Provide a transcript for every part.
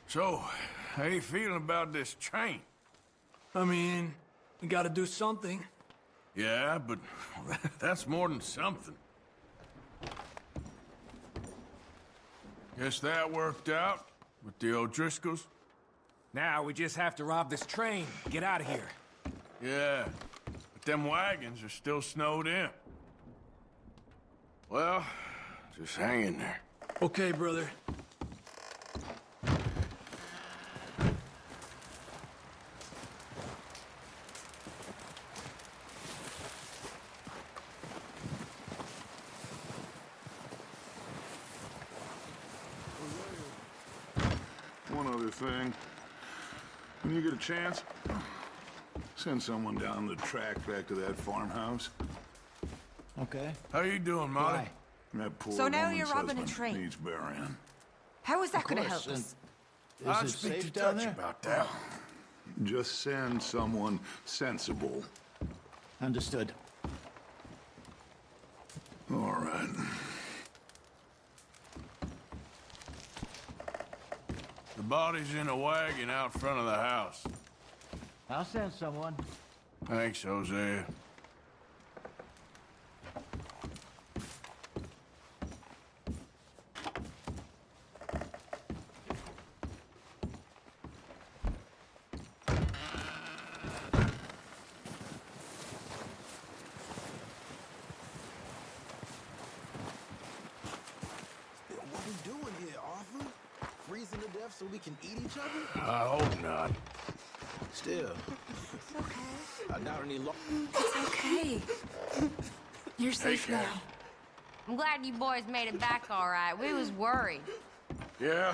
So, how you feeling about this train? I mean, we gotta do something. Yeah, but that's more than something. Guess that worked out with the O'Driscolls? Now we just have to rob this train, get out of here. Yeah, but them wagons are still snowed in. Well, just hang in there. Okay, brother. One other thing. When you get a chance, send someone down the track back to that farmhouse. Okay. How you doing, Molly? Why? That poor So now woman's you're robbing a husband train. needs burying. How is that going to help us? I'd Is it speak safe to down Dutch there? about that. Just send someone sensible. Understood. All right. The body's in a wagon out front of the house. I'll send someone. Thanks, Hosea. What we doing here, Arthur? Freezing to death so we can eat each other? I hope not. Still, It's okay. I doubt any It's okay. You're safe Care. now. I'm glad you boys made it back all right. We was worried. Yeah,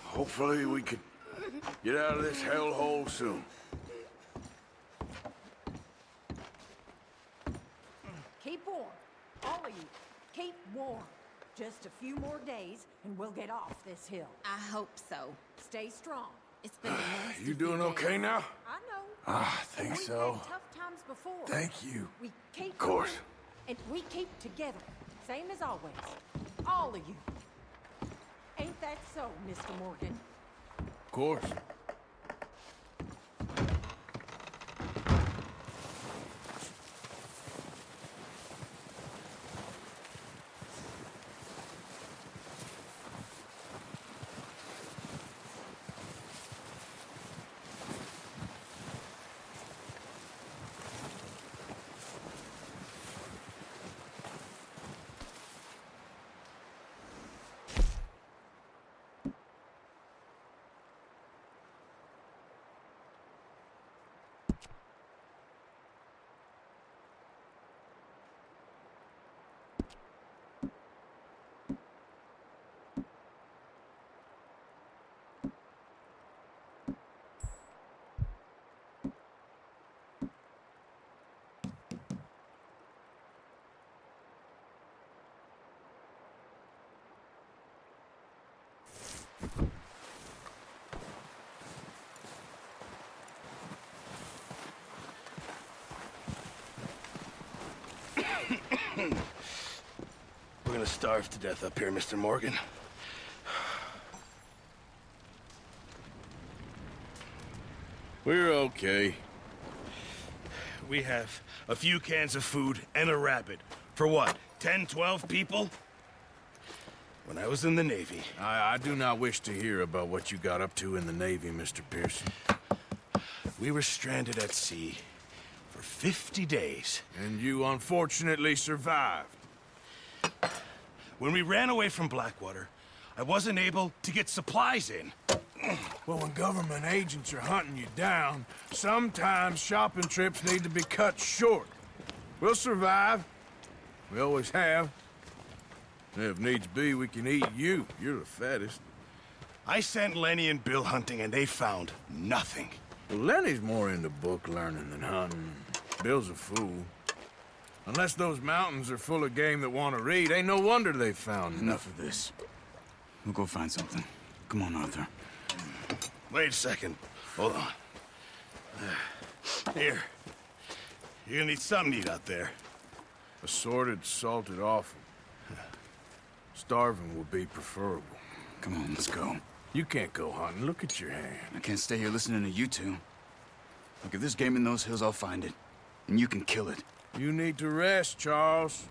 hopefully we could get out of this hellhole soon. Keep warm, all of you. Keep warm. Just a few more days, and we'll get off this hill. I hope so. Stay strong. It's been a nasty You doing few okay days. now? I know. I think We've so. had tough times before. Thank you. We keep Of course. going, and we keep together, same as always. All of you. Ain't that so, Mr. Morgan? Of course. We're gonna starve to death up here, Mr. Morgan. We're okay. We have a few cans of food and a rabbit. For what, 10, 12 people? When I was in the Navy, I do not wish to hear about what you got up to in the Navy, Mr. Pearson. we were stranded at sea for 50 days. And you unfortunately survived. When we ran away from Blackwater, I wasn't able to get supplies in. Well, when government agents are hunting you down, sometimes shopping trips need to be cut short. We'll survive. We always have. And if needs be, we can eat you. You're the fattest. I sent Lenny and Bill hunting, and they found nothing. Well, Lenny's more into book learning than hunting. Bill's a fool. Unless those mountains are full of game that want to read, ain't no wonder they found Enough of this. We'll go find something. Come on, Arthur. Wait a second. Hold on. Here. You're gonna need something to eat out there. Assorted, salted offal. Starving would be preferable. Come on, let's go. You can't go hunting. Look at your hand. I can't stay here listening to you two. Look, if there's game in those hills, I'll find it. And you can kill it. You need to rest, Charles.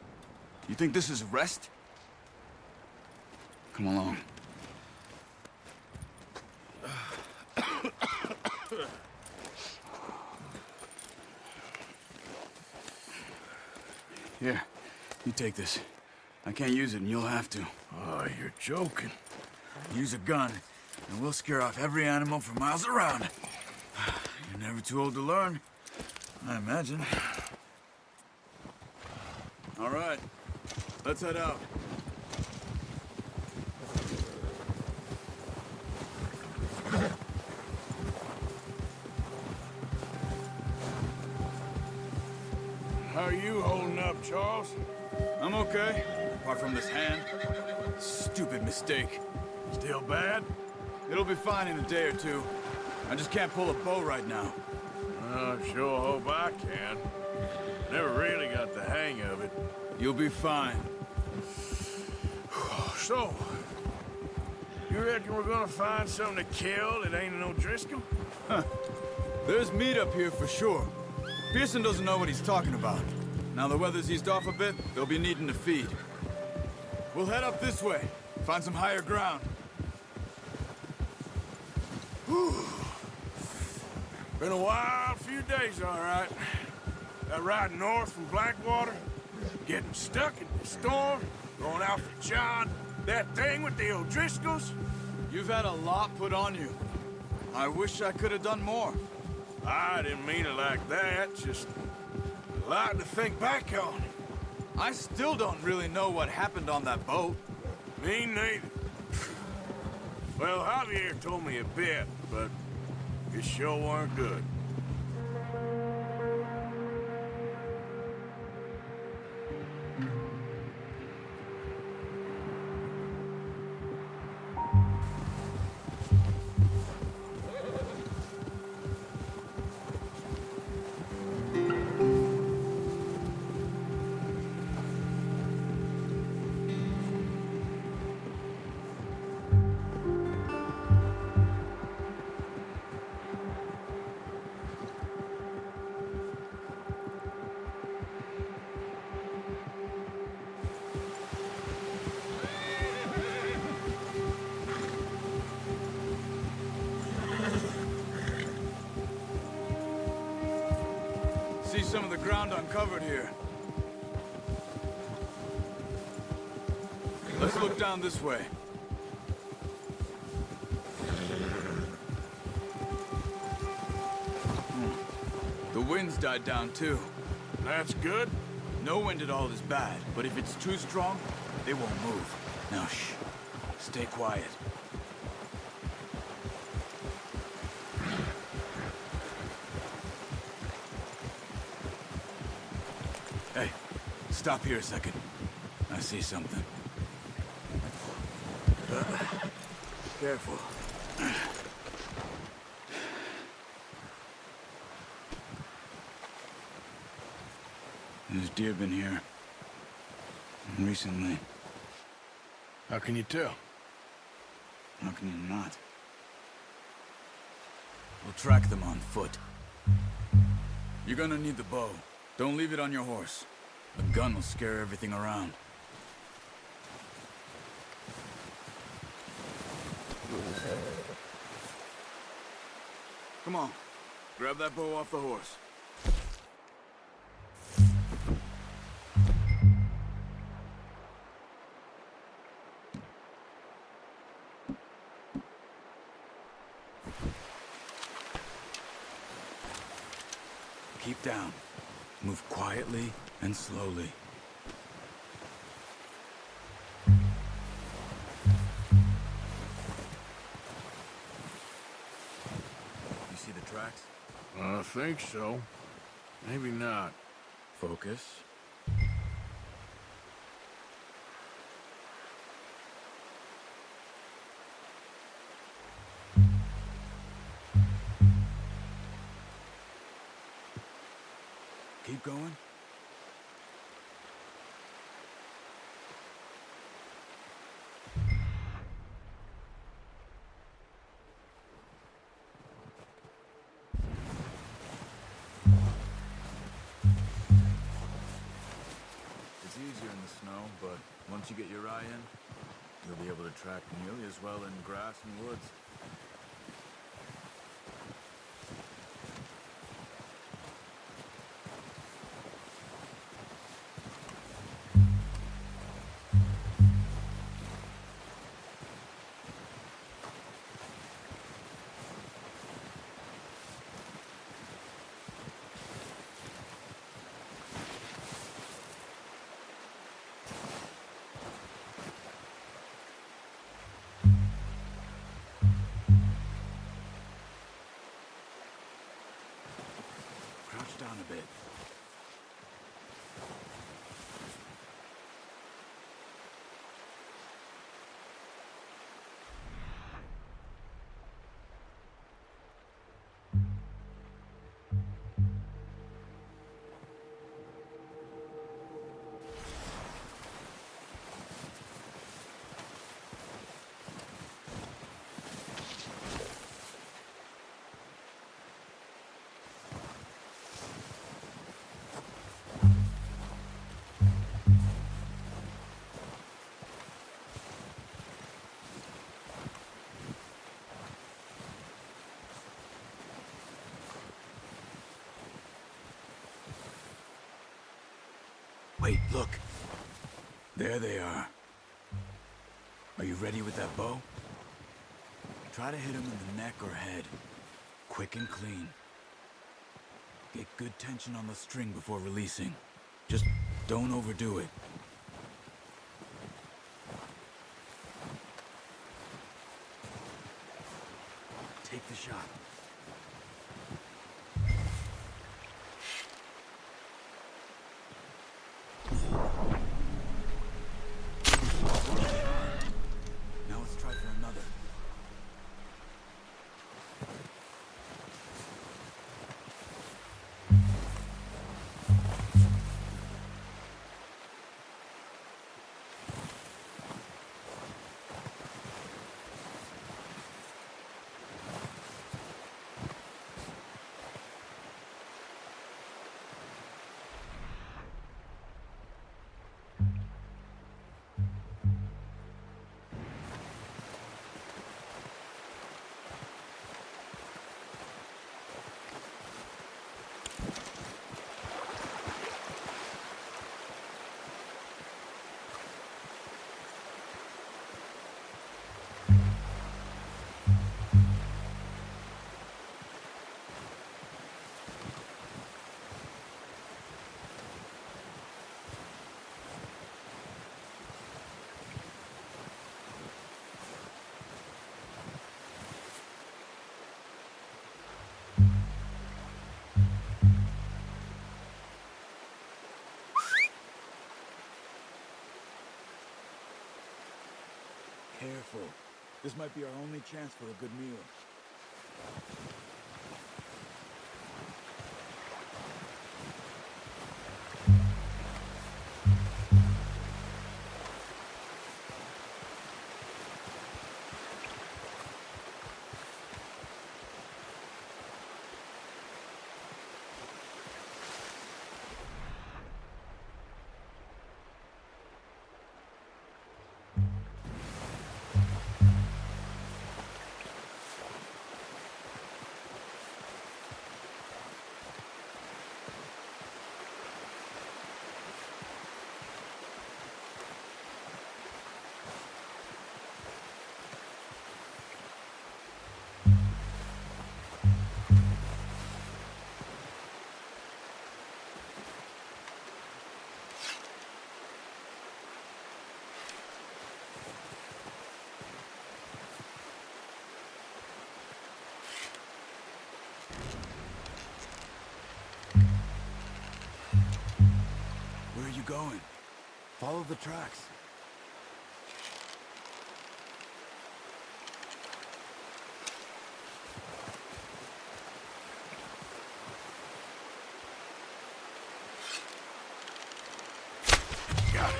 You think this is rest? Come along. Here, you take this. I can't use it, and you'll have to. Oh, you're joking. Use a gun, and we'll scare off every animal for miles around. You're never too old to learn, I imagine. All right, let's head out. How are you holding up, Charles? I'm okay, apart from this hand. Stupid mistake. Still bad? It'll be fine in a day or two. I just can't pull a bow right now. I sure hope I can. Never really got the hang of it. You'll be fine. So, you reckon we're gonna find something to kill that ain't no Driscoll? There's meat up here for sure. Pearson doesn't know what he's talking about. Now the weather's eased off a bit, they'll be needing to feed. We'll head up this way, find some higher ground. Whew. Been a wild few days, all right. That ride north from Blackwater, getting stuck in the storm, going out for John, that thing with the O'Driscolls. You've had a lot put on you. I wish I could have done more. I didn't mean it like that, just a lot to think back on. I still don't really know what happened on that boat. Me neither. Well, Javier told me a bit, but it sure weren't good. See some of the ground uncovered here. Let's look down this way. The wind's died down too. That's good. No wind at all is bad, but if it's too strong, they won't move. Now shh, stay quiet. Hey, stop here a second. I see something. Careful. There's deer been here. Recently. How can you tell? How can you not? We'll track them on foot. You're gonna need the bow. Don't leave it on your horse. The gun will scare everything around. Come on. Grab that bow off the horse. Keep down. Move quietly and slowly. You see the tracks? I think so. Maybe not. Focus. Keep going. snow, but once you get your eye in, you'll be able to track nearly as well in grass and woods. Crouch down a bit. Wait, look. There they are. Are you ready with that bow? Try to hit him in the neck or head. Quick and clean. Get good tension on the string before releasing. Just don't overdo it. Take the shot. Now let's try for another. Careful. This might be our only chance for a good meal. Where are you going? Follow the tracks. Got it.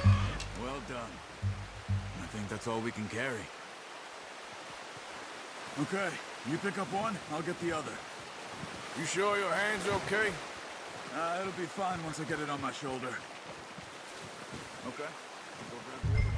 Well done. I think that's all we can carry. Okay, you pick up one, I'll get the other. You sure your hand's okay? It'll be fine once I get it on my shoulder. Okay. Go grab the other one.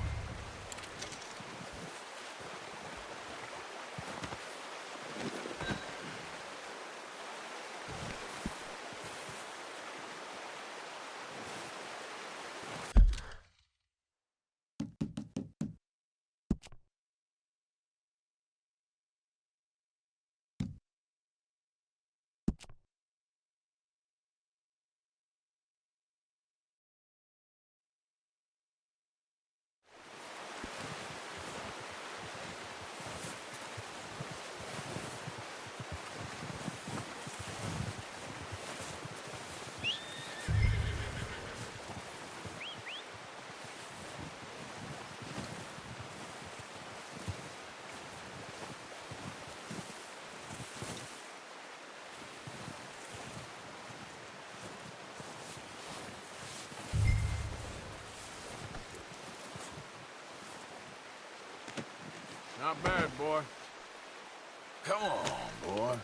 Not bad, boy. Come on, boy.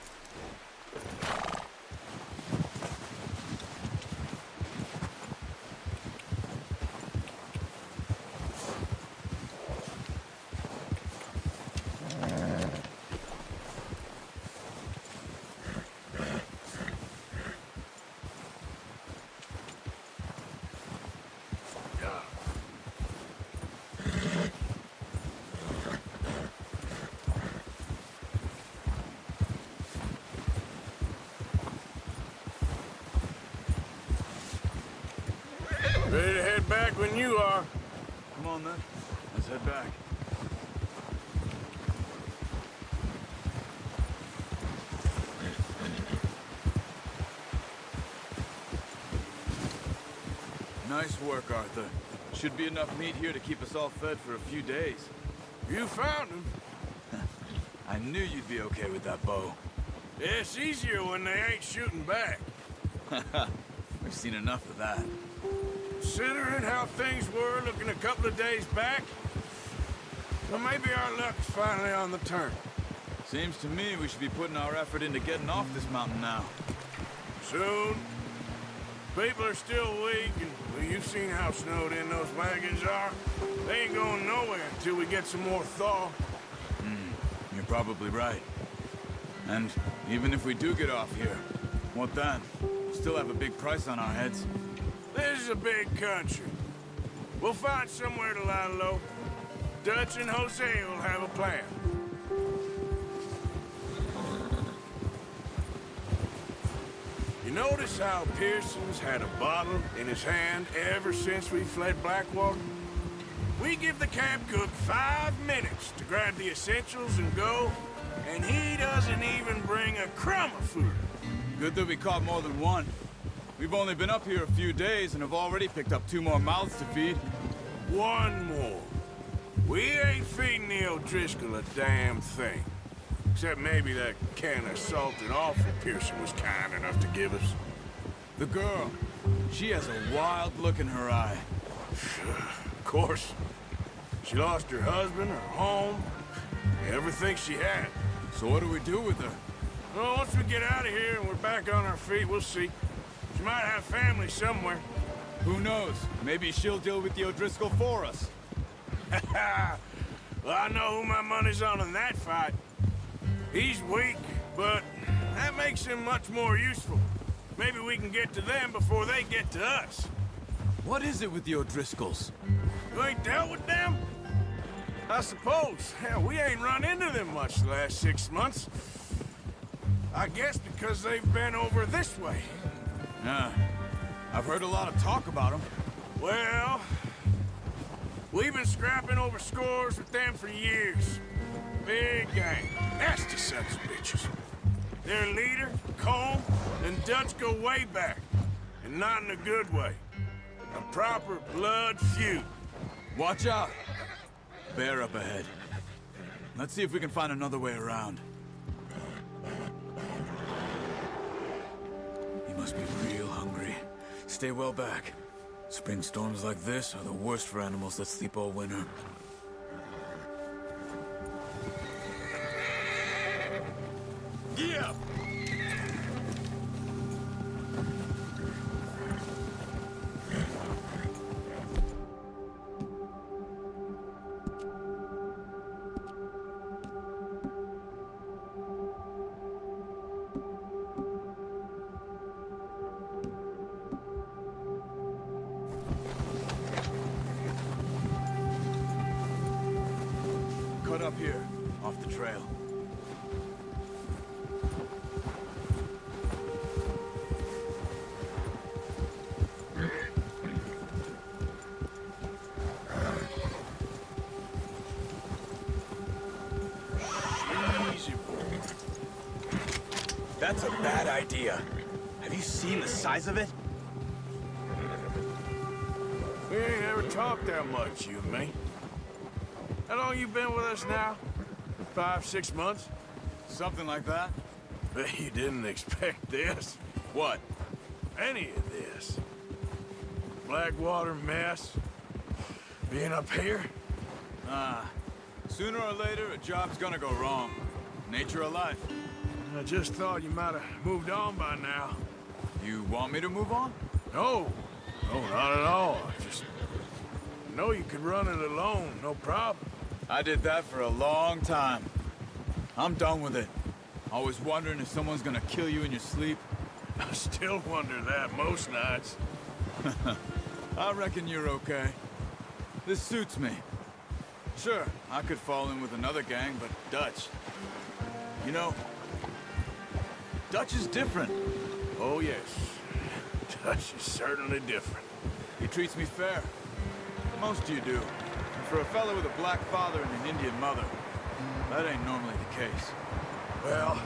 Ready to head back when you are. Come on, then. Let's head back. Nice work, Arthur. Should be enough meat here to keep us all fed for a few days. You found him. I knew you'd be okay with that bow. It's easier when they ain't shooting back. We've seen enough of that. Considering how things were looking a couple of days back, well, maybe our luck's finally on the turn. Seems to me we should be putting our effort into getting off this mountain now. Soon. People are still weak, and well, you've seen how snowed in those wagons are. They ain't going nowhere until we get some more thaw. You're probably right. And even if we do get off here, what then? We still have a big price on our heads. This is a big country. We'll find somewhere to lie low. Dutch and Jose will have a plan. You notice how Pearson's had a bottle in his hand ever since we fled Blackwater? We give the camp cook 5 minutes to grab the essentials and go, and he doesn't even bring a crumb of food. Good that we caught more than one. We've only been up here a few days and have already picked up 2 more mouths to feed. One more. We ain't feeding the O'Driscoll a damn thing. Except maybe that can of salted offal Pearson was kind enough to give us. The girl, she has a wild look in her eye. Of course. She lost her husband, her home, everything she had. So what do we do with her? Well, once we get out of here and we're back on our feet, we'll see. She might have family somewhere. Who knows? Maybe she'll deal with the O'Driscoll for us. Well, I know who my money's on in that fight. He's weak, but that makes him much more useful. Maybe we can get to them before they get to us. What is it with the O'Driscolls? You ain't dealt with them? I suppose. Hell, we ain't run into them much the last 6 months. I guess because they've been over this way. Yeah, I've heard a lot of talk about them. Well, we've been scrapping over scores with them for years. Big gang. Nasty sons of bitches. Their leader, Colm, and Dutch go way back. And not in a good way. A proper blood feud. Watch out! Bear up ahead. Let's see if we can find another way around. He must be real hungry. Stay well back. Spring storms like this are the worst for animals that sleep all winter. Yeah! split up here, off the trail. Easy, boy. That's a bad idea. Have you seen the size of it? We ain't ever talked that much, you and me. How long you been with us now? 5, 6 months? Something like that? Bet you didn't expect this. What? Any of this. Blackwater mess. Being up here? Sooner or later, a job's gonna go wrong. Nature of life. I just thought you might have moved on by now. You want me to move on? No. No, not at all. I just know you could run it alone, no problem. I did that for a long time. I'm done with it. Always wondering if someone's gonna kill you in your sleep. I still wonder that most nights. I reckon you're okay. This suits me. Sure, I could fall in with another gang, but Dutch... You know, Dutch is different. Oh, yes. Dutch is certainly different. He treats me fair. Most of you do. And for a fellow with a black father and an Indian mother, that ain't normally the case. Well,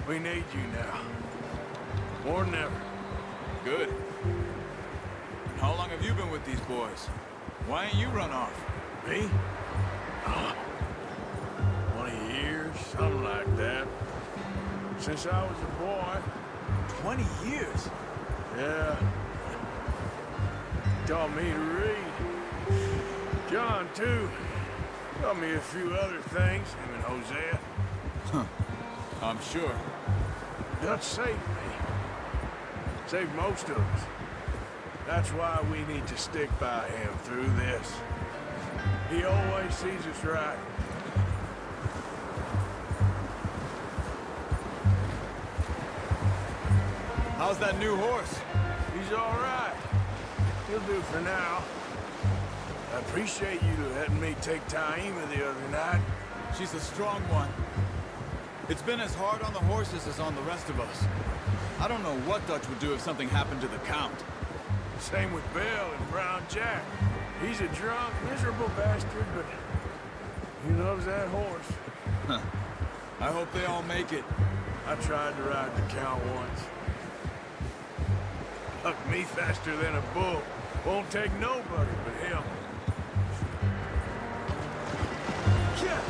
we need you now. More than ever. Good. And how long have you been with these boys? Why ain't you run off? Me? 20 years, something like that. Since I was a boy. 20 years? Yeah. Taught me to read. John, too. Taught me a few other things, him and Hosea. I'm sure. Dutch saved me. Saved most of us. That's why we need to stick by him through this. He always sees us right. How's that new horse? He's all right. He'll do for now. I appreciate you letting me take Taima the other night. She's a strong one. It's been as hard on the horses as on the rest of us. I don't know what Dutch would do if something happened to the Count. Same with Bill and Brown Jack. He's a drunk, miserable bastard, but he loves that horse. I hope they all make it. I tried to ride the Count once. Hucked me faster than a bull. Won't take nobody but him. Yeah.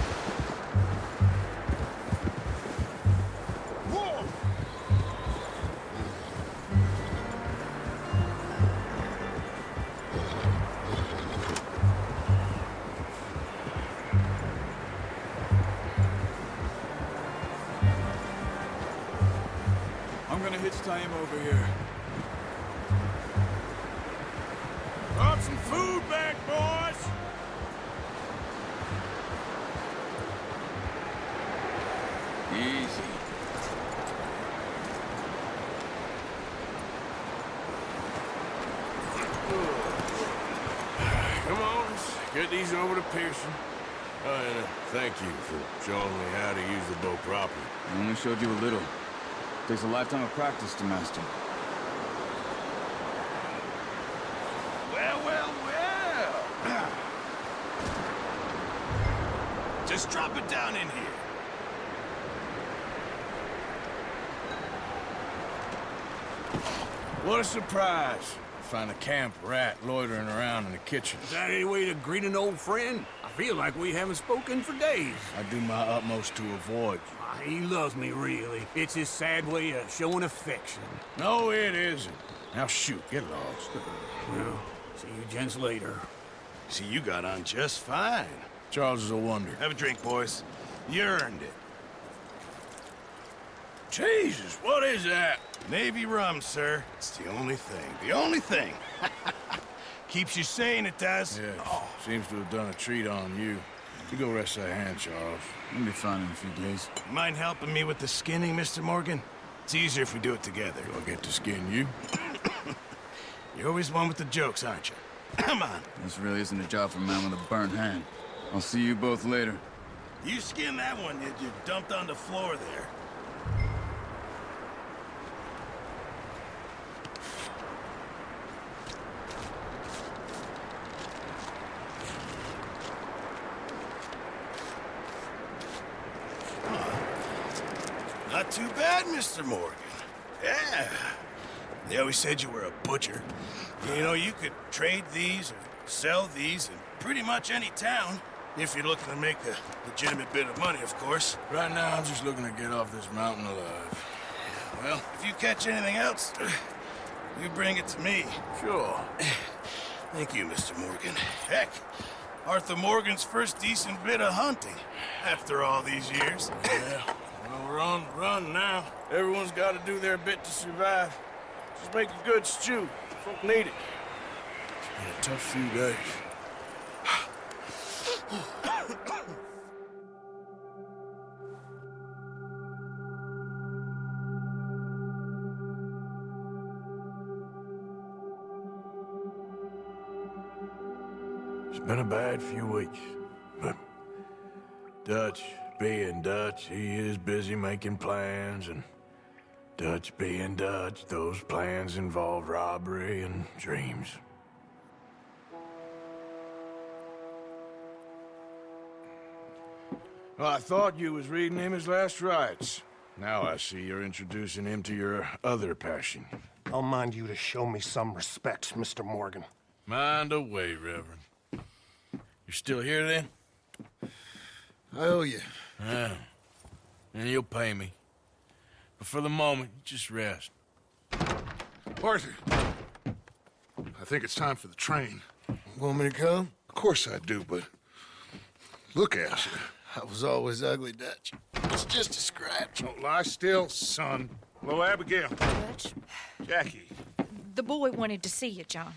Whoa! I'm gonna hitch Taima over here. Brought some food back, boys! Easy. Come on, let's get these over to Pearson. And thank you for showing me how to use the bow properly. I only showed you a little. Takes a lifetime of practice to master. Well, well, well! Just drop it down in here. What a surprise. Find a camp rat loitering around in the kitchen. Is that any way to greet an old friend? I feel like we haven't spoken for days. I do my utmost to avoid you. He loves me, really. It's his sad way of showing affection. No, it isn't. Now shoot, get lost. Well, see you gents later. See, you got on just fine. Charles is a wonder. Have a drink, boys. You earned it. Jesus, what is that? Navy rum, sir. It's the only thing. The only thing. Keeps you sane, it does. Yes, seems to have done a treat on you. You go rest that hand, Charles. You'll be fine in a few days. Mind helping me with the skinning, Mr. Morgan? It's easier if we do it together. Do I get to skin you? You're always one with the jokes, aren't you? Come on. This really isn't a job for a man with a burnt hand. I'll see you both later. You skinned that one you dumped on the floor there. Not too bad, Mr. Morgan. Yeah. They always said you were a butcher. You know, you could trade these or sell these in pretty much any town. If you're looking to make a legitimate bit of money, of course. Right now, I'm just looking to get off this mountain alive. Well, if you catch anything else, you bring it to me. Sure. Thank you, Mr. Morgan. Heck, Arthur Morgan's first decent bit of hunting after all these years. Yeah. Well, we're on the run now. Everyone's got to do their bit to survive. Just make a good stew. Folk need it. It's been a tough few days. It's been a bad few weeks, but Dutch being Dutch, he is busy making plans, and Dutch being Dutch, those plans involve robbery and dreams. Well, I thought you was reading him his last rites. Now I see you're introducing him to your other passion. I'll mind you to show me some respect, Mr. Morgan. Mind away, Reverend. You're still here, then? I owe you. Yeah. And you'll pay me. But for the moment, just rest. Arthur, I think it's time for the train. Want me to come? Of course I do, but look at you. I was always ugly, Dutch. It's just a scratch. Don't lie still, son. Hello, Abigail. Dutch, Jackie. the boy wanted to see you, John.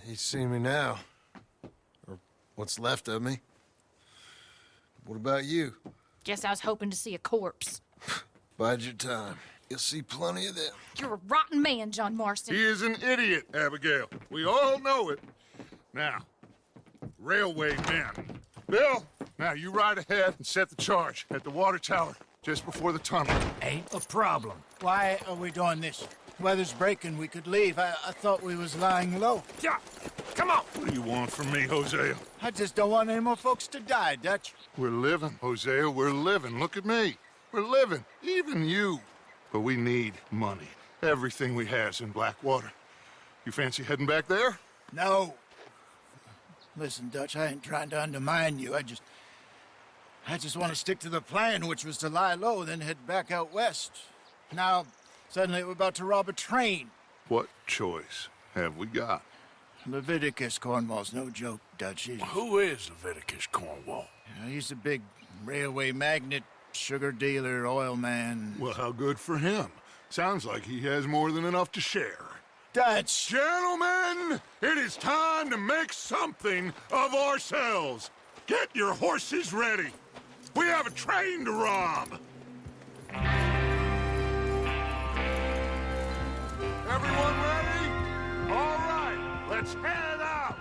He's seen me now. Or what's left of me. What about you? Guess I was hoping to see a corpse. Bide your time. You'll see plenty of them. You're a rotten man, John Marston. He is an idiot, Abigail. We all know it. Now, railway men. Bill, now you ride ahead and set the charge at the water tower just before the tunnel. Ain't a problem. Why are we doing this? Weather's breaking. We could leave. I thought we was lying low. Yeah, come on. What do you want from me, Hosea? I just don't want any more folks to die, Dutch. We're living, Hosea. We're living. Look at me. We're living. Even you. But we need money. Everything we has in Blackwater. You fancy heading back there? No. Listen, Dutch, I ain't trying to undermine you. I just want to stick to the plan, which was to lie low, then head back out west. Now, suddenly we're about to rob a train. What choice have we got? Leviticus Cornwall's no joke, Dutch. Who is Leviticus Cornwall? He's a big railway magnate, sugar dealer, oil man. Well, how good for him. Sounds like he has more than enough to share. Dutch! Gentlemen, it is time to make something of ourselves. Get your horses ready. We have a train to rob. Everyone ready? All right, let's head out.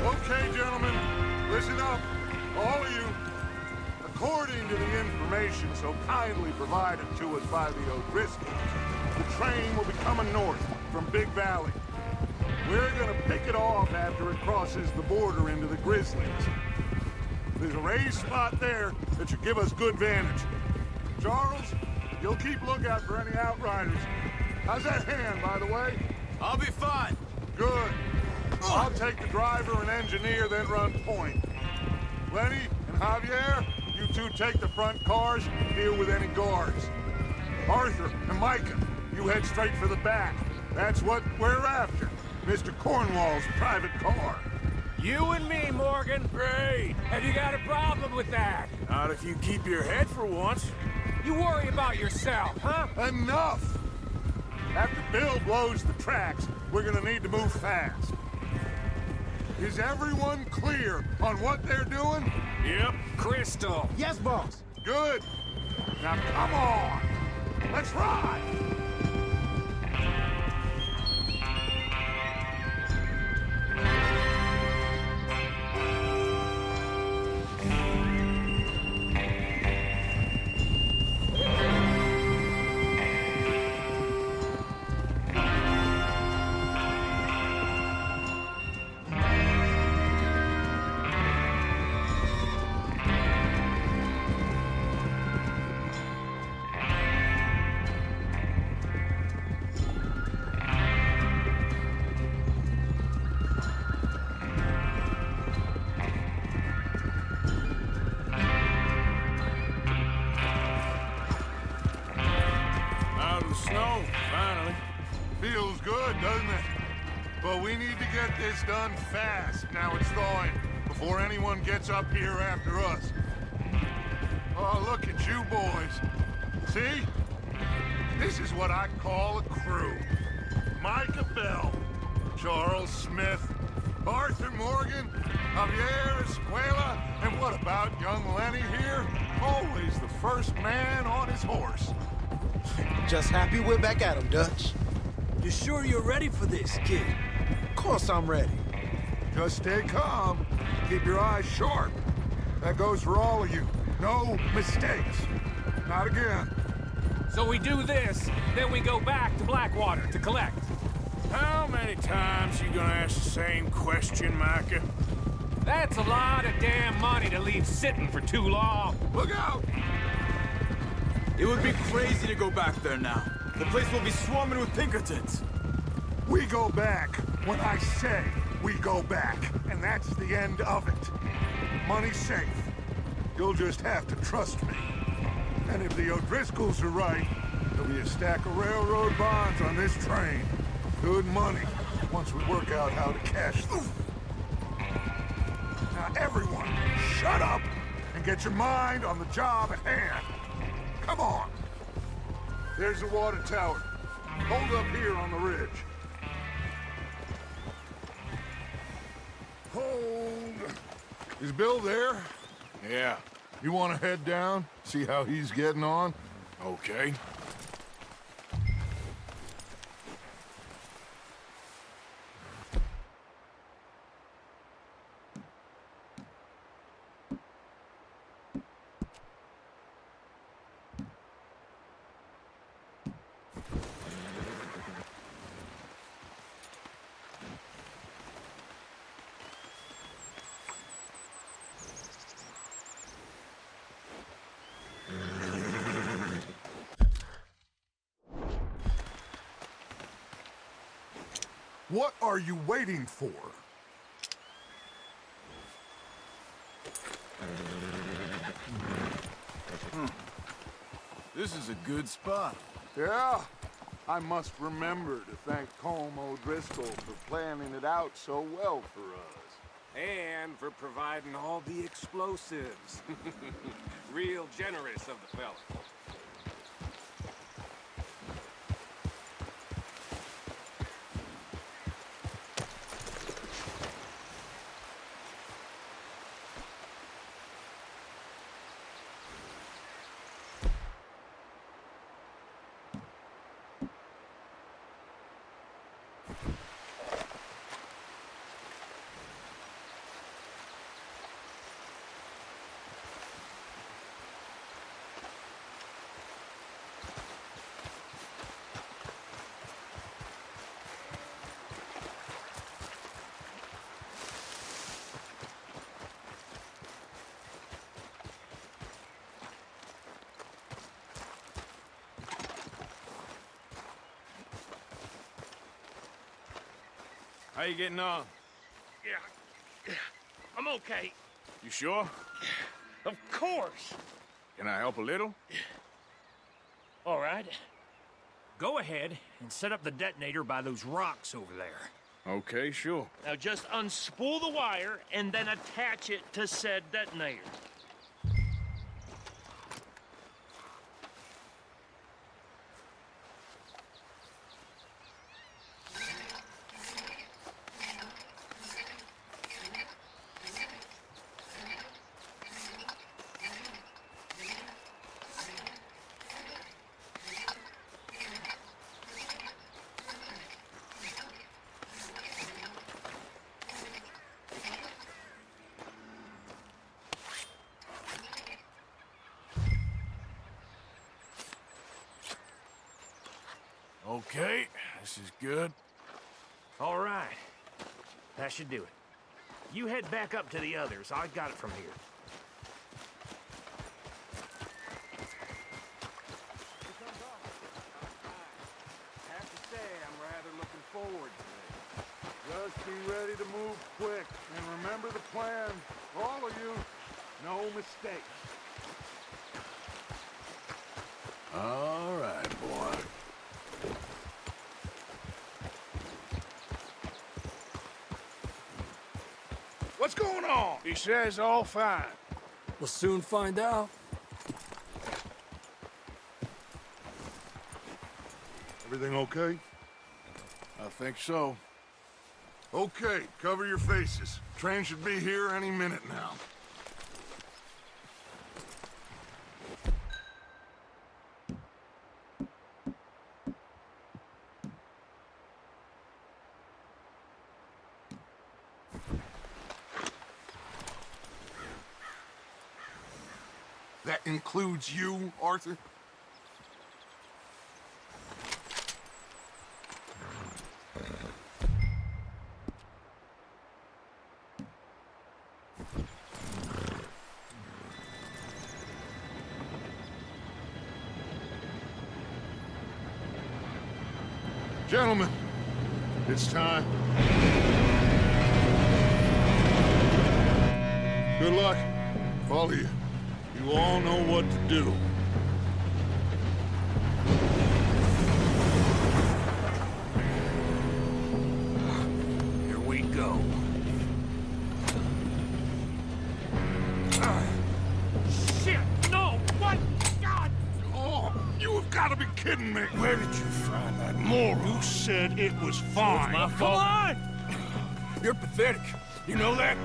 Okay, gentlemen, listen up, all of you. According to the information so kindly provided to us by the O'Driscolls, the train will be coming north from Big Valley. We're gonna pick it off after it crosses the border into the Grizzlies. There's a raised spot there that should give us good vantage. Charles, you'll keep lookout for any outriders. How's that hand, by the way? I'll be fine. Good. I'll take the driver and engineer, then run point. Lenny and Javier, you two take the front cars and deal with any guards. Arthur and Micah, you head straight for the back. That's what we're after. Mr. Cornwall's private car. You and me, Morgan. Great. Have you got a problem with that? Not if you keep your head for once. You worry about yourself, huh? Enough! After Bill blows the tracks, we're gonna need to move fast. Is everyone clear on what they're doing? Yep. Crystal. Yes, boss. Good. Now come on. Let's ride. Out of the snow, finally. Feels good, doesn't it? But we need to get this done fast. Now it's thawing, before anyone gets up here after us. Oh, look at you boys. See? This is what I call a crew. Micah Bell, Charles Smith, Arthur Morgan, Javier Escuela, and what about young Lenny here? Always the first man on his horse. Just happy we're back at 'em, Dutch. You sure you're ready for this, kid? Of course I'm ready. Just stay calm. Keep your eyes sharp. That goes for all of you. No mistakes. Not again. So we do this, then we go back to Blackwater to collect. How many times you gonna ask the same question, Micah? That's a lot of damn money to leave sitting for too long. Look out! It would be crazy to go back there now. The place will be swarming with Pinkertons. We go back when I say we go back, and that's the end of it. Money's safe. You'll just have to trust me. And if the O'Driscolls are right, there'll be a stack of railroad bonds on this train. Good money, once we work out how to cash them. Now everyone, shut up and get your mind on the job at hand. Come on. There's the water tower. Hold up here on the ridge. Hold. Is Bill there? Yeah, You want to head down, see how he's getting on? okay. What are you waiting for? This is a good spot. Yeah, I must remember to thank Colm O'Driscoll for planning it out so well for us. And for providing all the explosives. Real generous of the fella. How you getting on? Yeah, I'm okay. You sure? Of course. Can I help a little? All right. Go ahead and set up the detonator by those rocks over there. Okay, sure. Now just unspool the wire and then attach it to said detonator. Okay, this is good. All right. That should do it. You head back up to the others. I got it from here. I have to say, I'm rather looking forward to it. Just be ready to move quick, and remember the plan. All of you, no mistakes. All right, boy. What's going on? He says all fine. We'll soon find out. Everything okay? I think so. Okay, cover your faces. Train should be here any minute now. That includes you, Arthur? Gentlemen, it's time. Good luck, all of you. You all know what to do. Here we go. Shit! No! What? God! Oh, you have got to be kidding me. Where did you find that moron? You said it was fine. My fault. Come on! You're pathetic. You know that?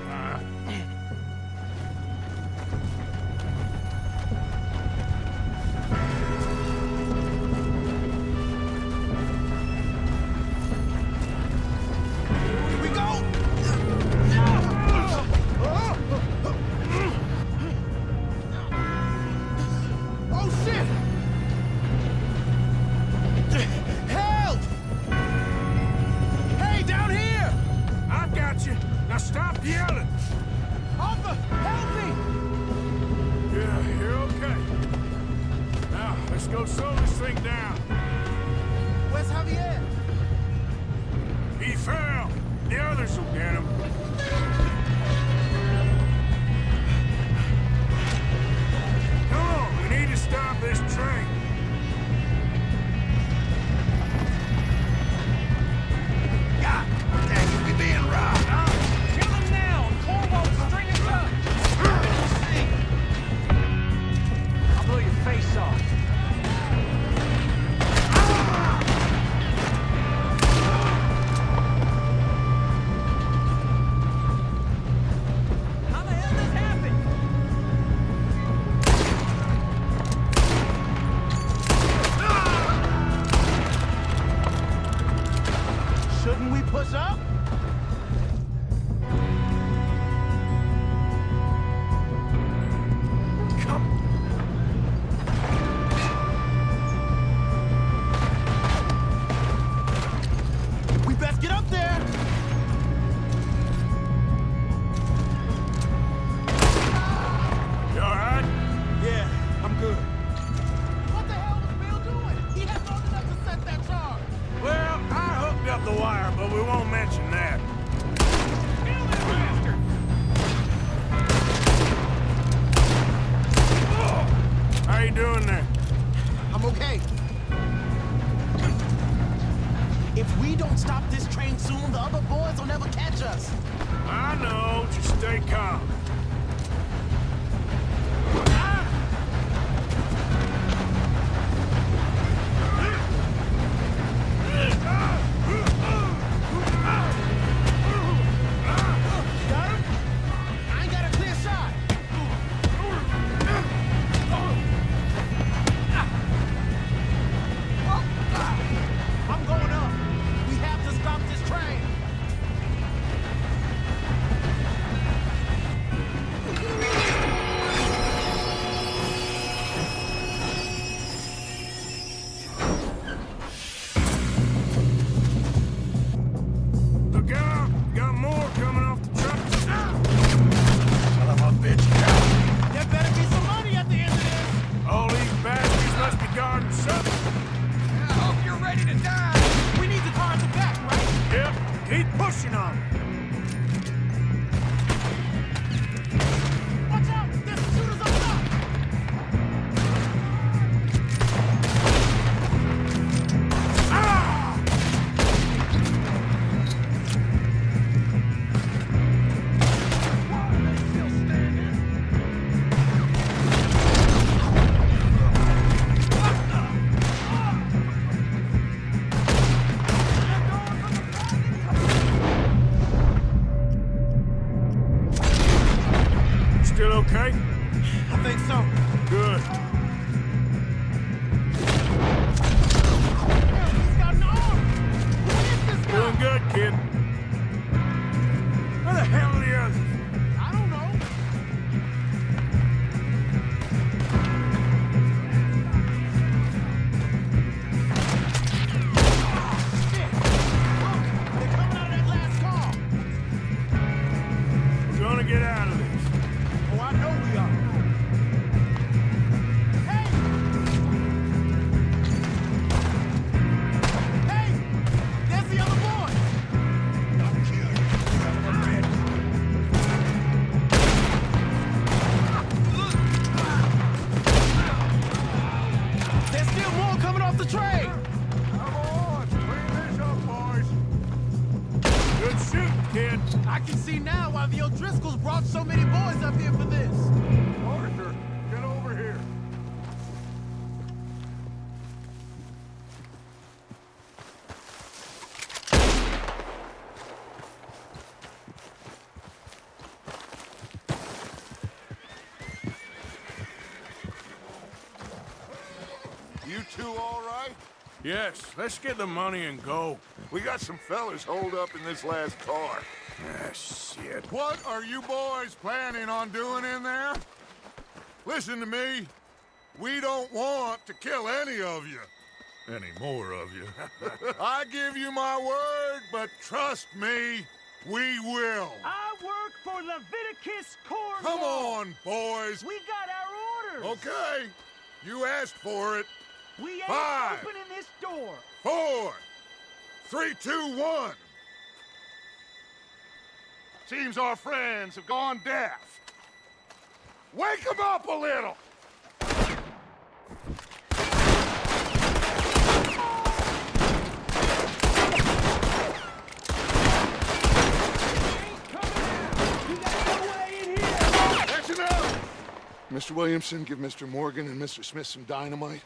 Now stop yelling! Arthur, help me! Yeah, you're okay. Now, let's go slow this thing down. Where's Javier? He fell. The others will get him. Come on, we need to stop this train. God dang it, we being robbed. Kill him now! Corvo, string us up! I'll blow your face off. How the hell this happened? Shouldn't we push up? We best get up there! You all right? Yeah, I'm good. What the hell was Bill doing? He had long enough to set that charge. Well, I hooked up the wire, but we won't mention that. Kill that bastard! How you doing there? I'm okay. If we don't stop this train soon, the other boys will never catch us. I know. Just stay calm. Got him? I ain't got a clear shot. I'm going up. We have to stop this train. pushing on them. Watch out! There's shooters on top! Still okay? I think so. Good. He's got an arm! Who is this guy? Doing good, kid. Where the hell are the others? I don't know. Shit! Look! They're coming out of that last car! We're gonna get out of this. Oh, I know we are. Hey! Hey! There's the other boy! I'll kill you, son of a bitch. There's still more coming off the train! Come on, clean this up, boys. Good shooting, kid. I can see now why the O'Driscolls brought so many boys up here for this. Arthur, get over here. You two all right? Yes, let's get the money and go. We got some fellas holed up in this last car. Ah, shit. What are you boys planning on doing in there? Listen to me. We don't want to kill any of you. Any more of you. I give you my word, but trust me, we will. I work for Leviticus Cornwall. Come on, boys. We got our orders. Okay, you asked for it. We ain't 5, opening this door. 4, 3, 2, 1. Seems our friends have gone deaf. Wake them up a little! Action out! Mr. Williamson, give Mr. Morgan and Mr. Smith some dynamite.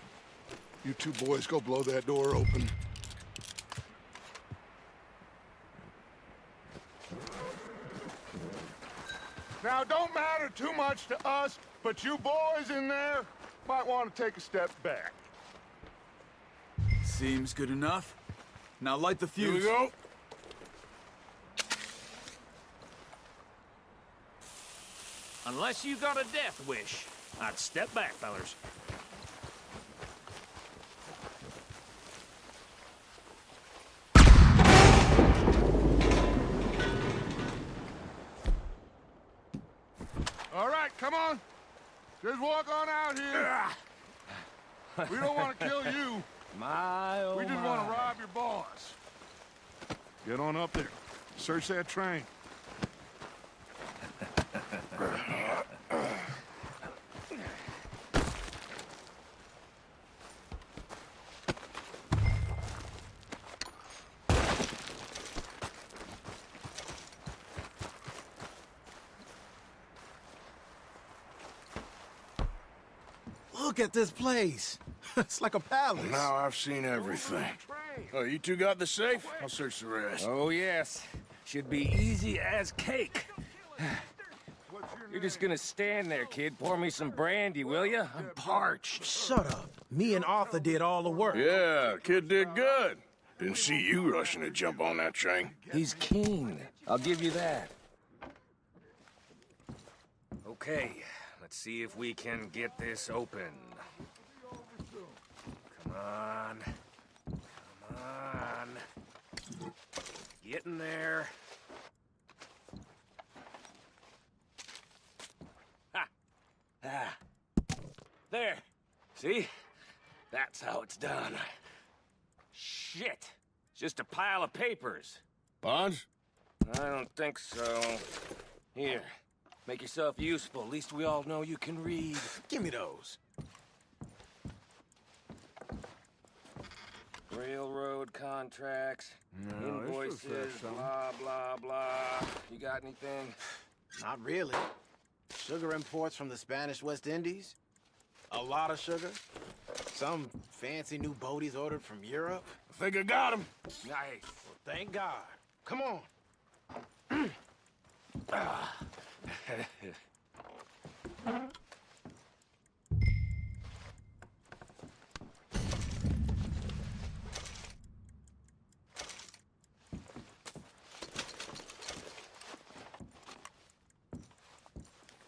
You two boys go blow that door open. Now, don't matter too much to us, but you boys in there might want to take a step back. Seems good enough. Now light the Here we fuse. go. Unless you got a death wish, I'd step back, fellers. All right, come on. Just walk on out here. We don't want to kill you. My, oh We just want to rob your boss. Get on up there. Search that train. Look at this place. It's like a palace. Now I've seen everything. Oh, you two got the safe? I'll search the rest. Oh, yes. Should be easy as cake. You're just gonna stand there, kid. Pour me some brandy, will you? I'm parched. Shut up. Me and Arthur did all the work. Yeah, kid did good. Didn't see you rushing to jump on that train. He's keen. I'll give you that. Okay, let's see if we can get this open. Come on. Come on. Get in there. Ha! Ah. There. See? That's how it's done. Shit. It's just a pile of papers. Bonds? I don't think so. Here, make yourself useful. At least we all know you can read. Give me those. Railroad contracts, No, this invoices, looks like something. blah, blah, blah. You got anything? Not really. Sugar imports from the Spanish West Indies. A lot of sugar. Some fancy new boat he's ordered from Europe. I think I got him. Nice. Thank God. Come on.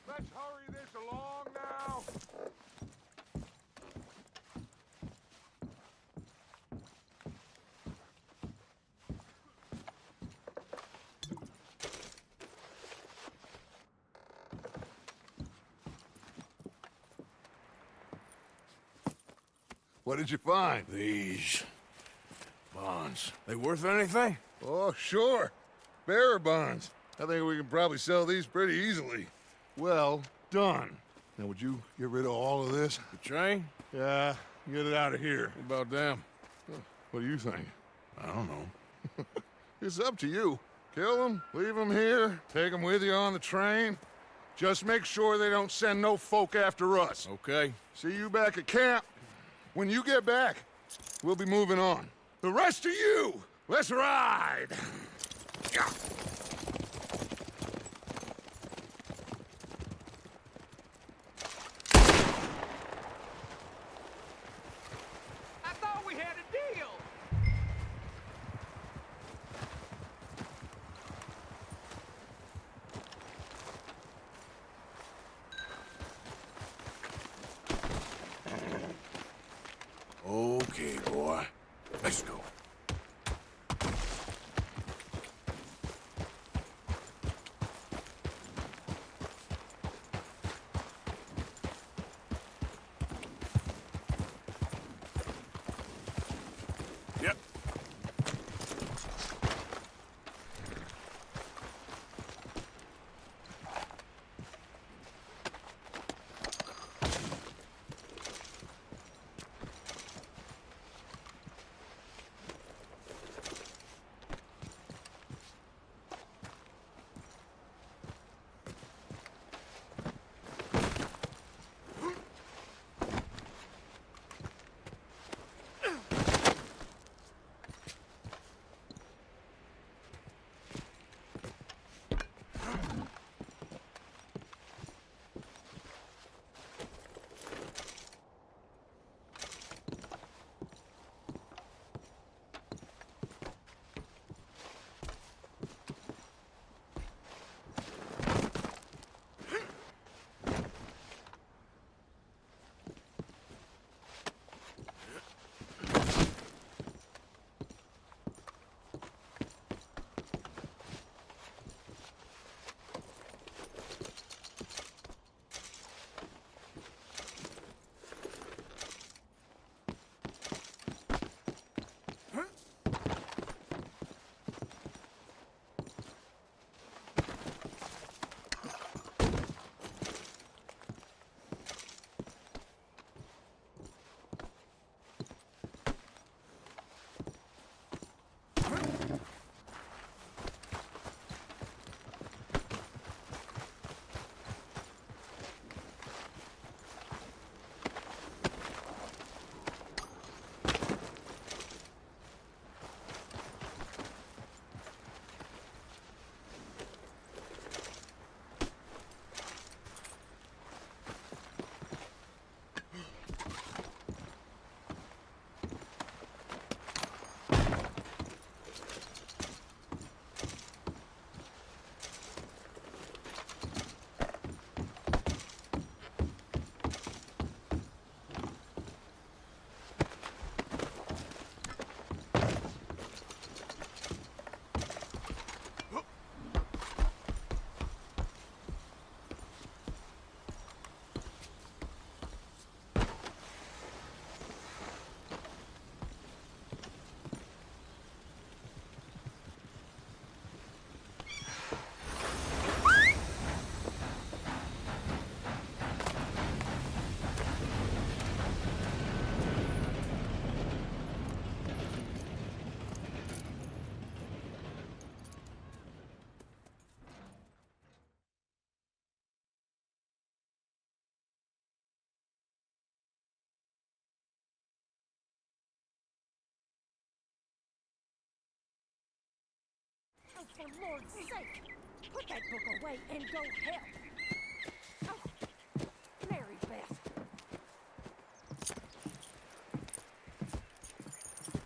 Let's hurry this along now. What did you find? These bonds. They worth anything? Oh, sure. Bearer bonds. I think we can probably sell these pretty easily. Well done. Now, would you get rid of all of this? The train? Yeah, get it out of here. What about them? What do you think? I don't know. It's up to you. Kill them, leave them here, take them with you on the train. Just make sure they don't send no folk after us. Okay. See you back at camp. When you get back, we'll be moving on. The rest of you, let's ride! Yeah. I thought we had a deal. Okay, boy. Let's go. Yep. for Lord's sake! Put that book away and go help! Oh, Mary Beth.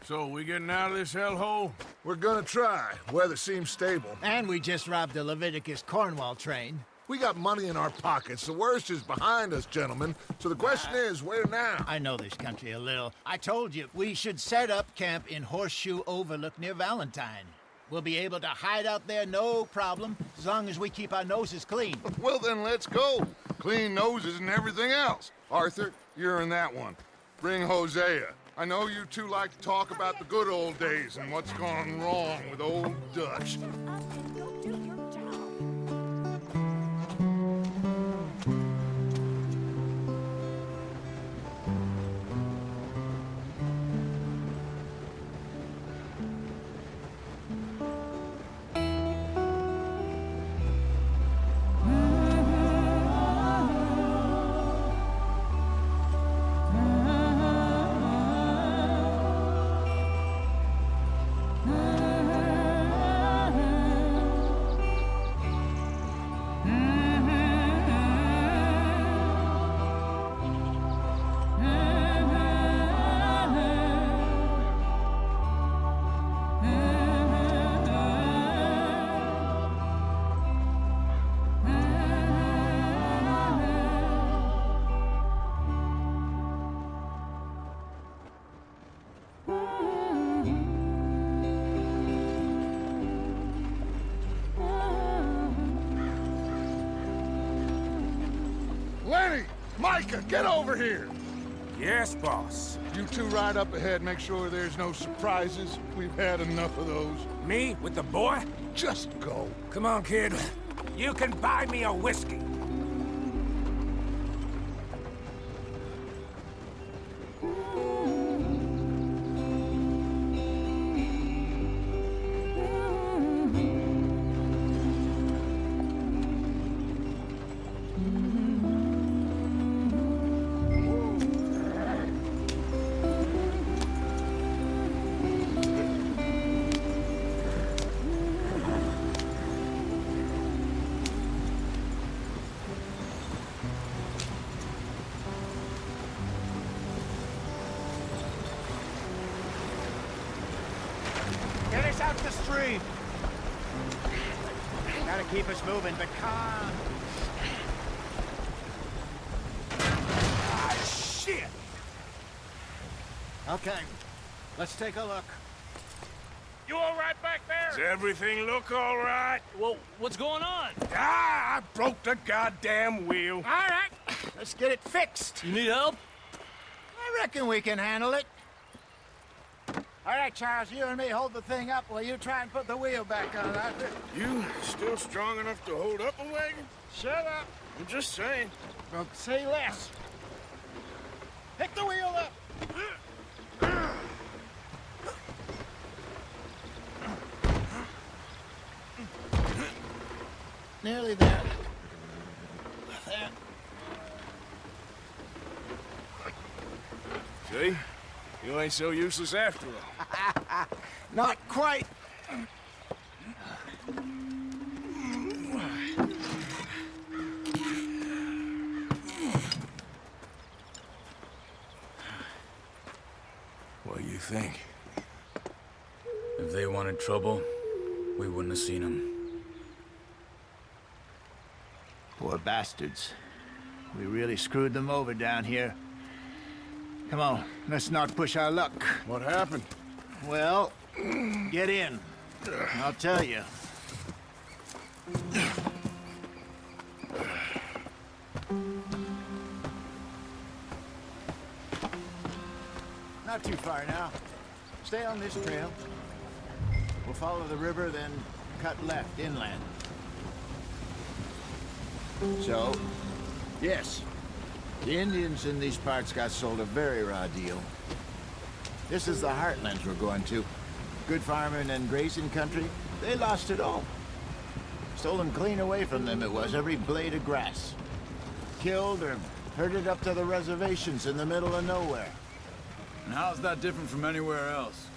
So, we getting out of this hellhole? We're gonna try. Weather seems stable. And we just robbed the Leviticus Cornwall train. We got money in our pockets. The worst is behind us, gentlemen. So the question is, where now? I know this country a little. I told you, we should set up camp in Horseshoe Overlook near Valentine. We'll be able to hide out there, no problem, as long as we keep our noses clean. Well, then let's go. Clean noses and everything else. Arthur, you're in that one. Bring Hosea. I know you two like to talk about the good old days and what's gone wrong with old Dutch. Micah, get over here! Yes, boss. You two ride up ahead, make sure there's no surprises. We've had enough of those. Me? With the boy? Just go. Come on, kid. You can buy me a whiskey. Get us out the stream. Gotta keep us moving, but calm. Ah, shit! Okay, let's take a look. You all right back there? Does everything look all right? Well, what's going on? Ah, I broke the goddamn wheel. All right, let's get it fixed. You need help? I reckon we can handle it. All right, Charles, you and me hold the thing up while you try and put the wheel back on, Arthur. You still strong enough to hold up a wagon? Shut up. I'm just saying. Well, say less. Pick the wheel up. Nearly there. There. See? You ain't so useless after all. Not quite. What do you think? If they wanted trouble, we wouldn't have seen them. Poor bastards. We really screwed them over down here. Come on, let's not push our luck. What happened? Well, get in. I'll tell you. Not too far now. Stay on this trail. We'll follow the river, then cut left inland. So, yes, the Indians in these parts got sold a very raw deal. This is the heartlands we're going to. Good farming and grazing country, they lost it all. Stolen clean away from them it was, every blade of grass. Killed or herded up to the reservations in the middle of nowhere. And how's that different from anywhere else?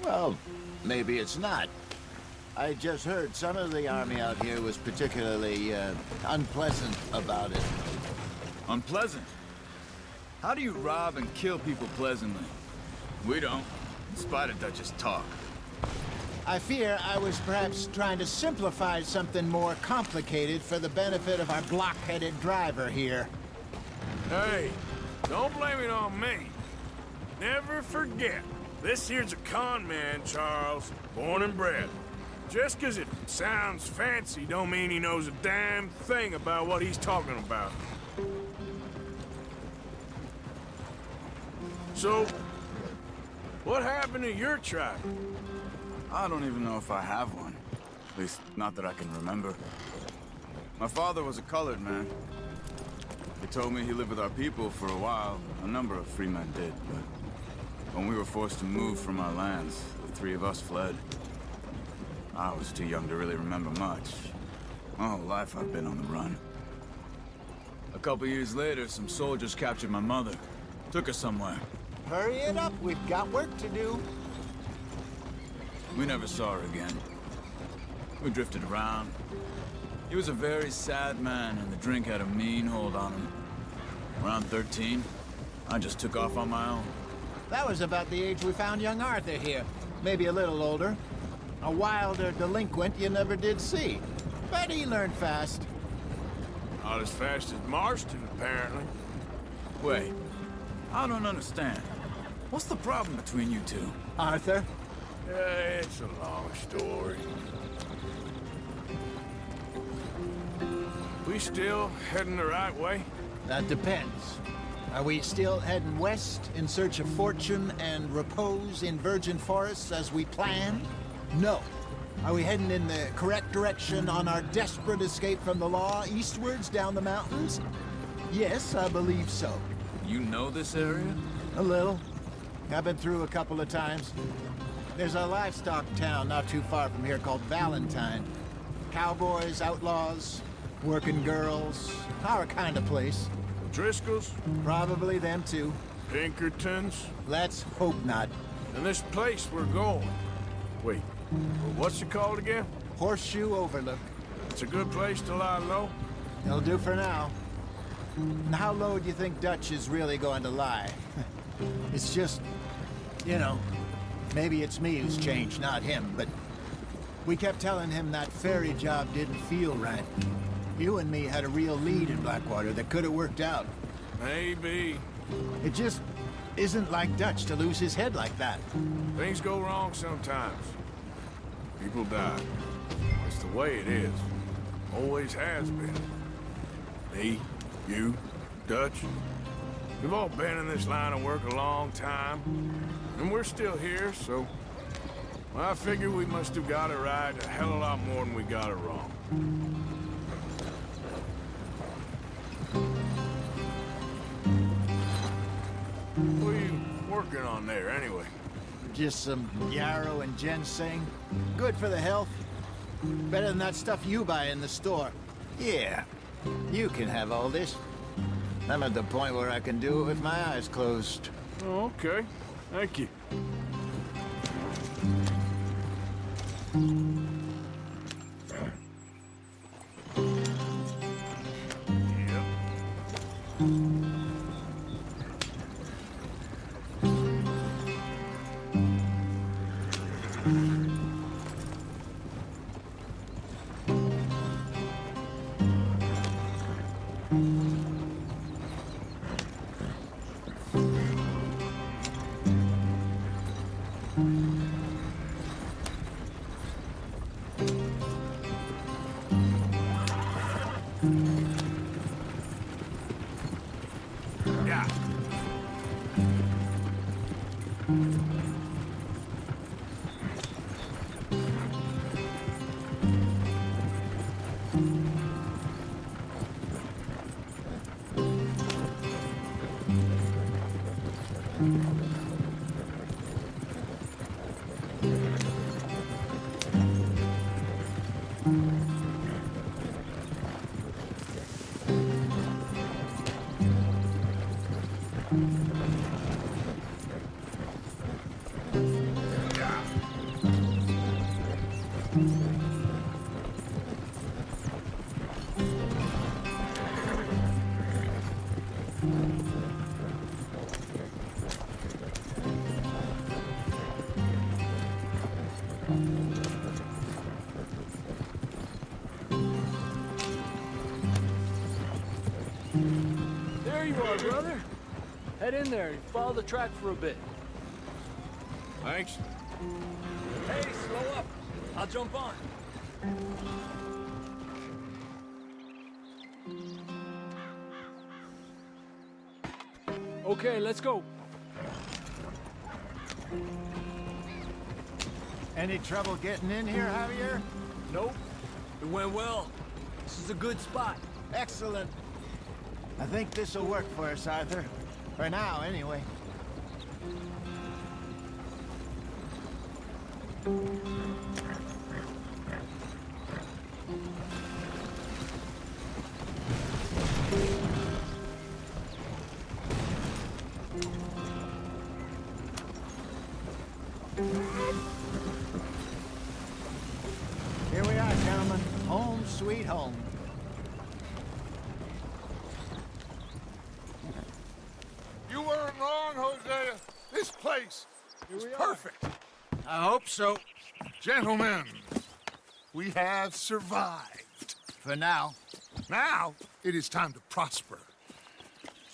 Well, maybe it's not. I just heard some of the army out here was particularly unpleasant about it. Unpleasant? How do you rob and kill people pleasantly? We don't, in spite of Dutch's talk. I fear I was perhaps trying to simplify something more complicated for the benefit of our block-headed driver here. Hey, don't blame it on me. Never forget, this here's a con man, Charles, born and bred. Just 'cause it sounds fancy don't mean he knows a damn thing about what he's talking about. So, what happened to your tribe? I don't even know if I have one. At least, not that I can remember. My father was a colored man. He told me he lived with our people for a while. A number of free men did, but when we were forced to move from our lands, the three of us fled. I was too young to really remember much. My whole life I've been on the run. A couple years later, some soldiers captured my mother. Took her somewhere. Hurry it up, we've got work to do. We never saw her again. We drifted around. He was a very sad man, and the drink had a mean hold on him. Around 13, I just took off on my own. That was about the age we found young Arthur here. Maybe a little older. A wilder delinquent you never did see. But he learned fast. Not as fast as Marston, apparently. Wait, I don't understand. What's the problem between you two? Arthur? It's a long story. We still heading the right way? That depends. Are we still heading west in search of fortune and repose in virgin forests as we planned? No. Are we heading in the correct direction on our desperate escape from the law eastwards down the mountains? Yes, I believe so. You know this area? A little. I've been through a couple of times. There's a livestock town not too far from here called Valentine. Cowboys, outlaws, working girls, our kind of place. Driscolls? Probably them too. Pinkertons? Let's hope not. And this place we're going. Wait, what's it called again? Horseshoe Overlook. It's a good place to lie low? It'll do for now. And how low do you think Dutch is really going to lie? It's just, you know, maybe it's me who's changed, not him, but we kept telling him that ferry job didn't feel right. You and me had a real lead in Blackwater that could have worked out. Maybe. It just isn't like Dutch to lose his head like that. Things go wrong sometimes. People die. It's the way it is. Always has been. Me, you, Dutch. We've all been in this line of work a long time. And we're still here, so... Well, I figure we must have got it right a hell of a lot more than we got it wrong. What are you working on there, anyway? Just some yarrow and ginseng. Good for the health. Better than that stuff you buy in the store. Yeah, you can have all this. I'm at the point where I can do it with my eyes closed. Oh, okay. Thank you. Yeah. Yeah. you are, brother. Head in there and follow the track for a bit. Thanks. Hey, slow up. I'll jump on. Okay, let's go. Any trouble getting in here, Javier? Nope. It went well. This is a good spot. Excellent. I think this'll work for us, Arthur. For now, anyway. Here we are, gentlemen. Home sweet home. You weren't wrong, Hosea. This place is perfect. I hope so. Gentlemen, we have survived. For now. Now, it is time to prosper.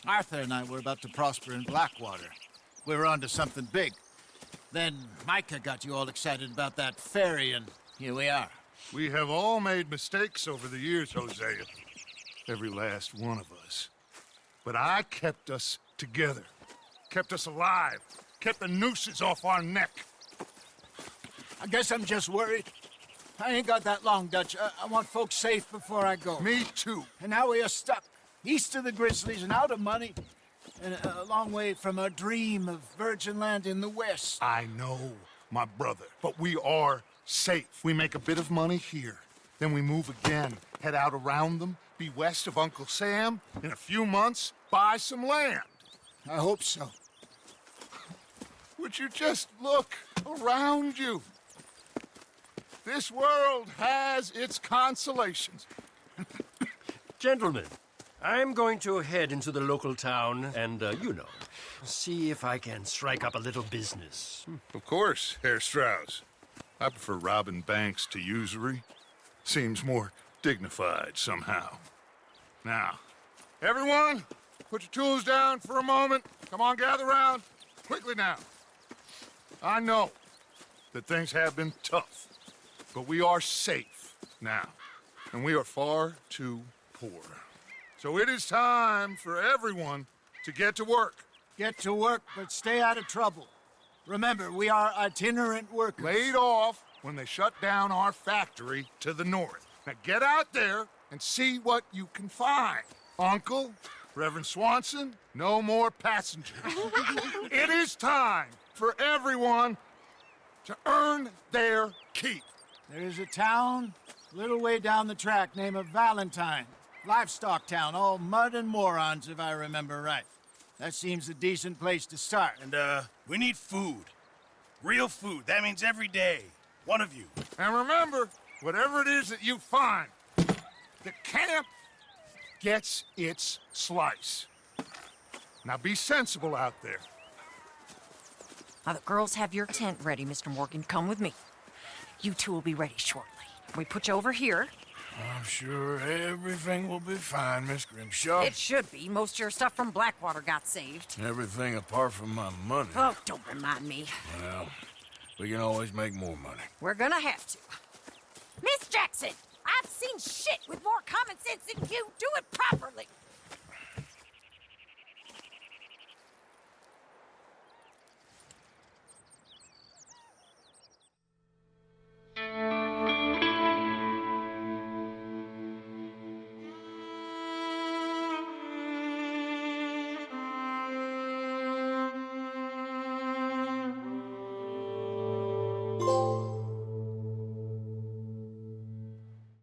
Arthur and I were about to prosper in Blackwater. We were onto something big. Then Micah got you all excited about that ferry, and here we are. We have all made mistakes over the years, Hosea. Every last one of us. But I kept us together. Kept us alive. Kept the nooses off our neck. I guess I'm just worried. I ain't got that long, Dutch. I want folks safe before I go. Me too. And now we are stuck, east of the Grizzlies and out of money, and a long way from our dream of virgin land in the west. I know, my brother, but we are safe. We make a bit of money here, then we move again, head out around them, be west of Uncle Sam, in a few months, buy some land. I hope so. Would you just look around you? This world has its consolations. Gentlemen, I'm going to head into the local town and, see if I can strike up a little business. Of course, Herr Strauss. I prefer robbing banks to usury. Seems more dignified somehow. Now, everyone, put your tools down for a moment. Come on, gather round. Quickly now. I know that things have been tough, but we are safe now, and we are far too poor. So it is time for everyone to get to work. Get to work, but stay out of trouble. Remember, we are itinerant workers. Laid off when they shut down our factory to the north. Now get out there and see what you can find. Uncle, Reverend Swanson, no more passengers. It is time for everyone to earn their keep. There is a town a little way down the track named Valentine. Livestock town, all mud and morons, if I remember right. That seems a decent place to start. And, we need food. Real food. That means every day. One of you. And remember, whatever it is that you find, the camp gets its slice. Now be sensible out there. Now, the girls have your tent ready, Mr. Morgan. Come with me. You two will be ready shortly. We put you over here. I'm sure everything will be fine, Miss Grimshaw. It should be. Most of your stuff from Blackwater got saved. Everything apart from my money. Oh, don't remind me. Well, we can always make more money. We're gonna have to. Miss Jackson, I've seen shit with more common sense than you. Do it properly.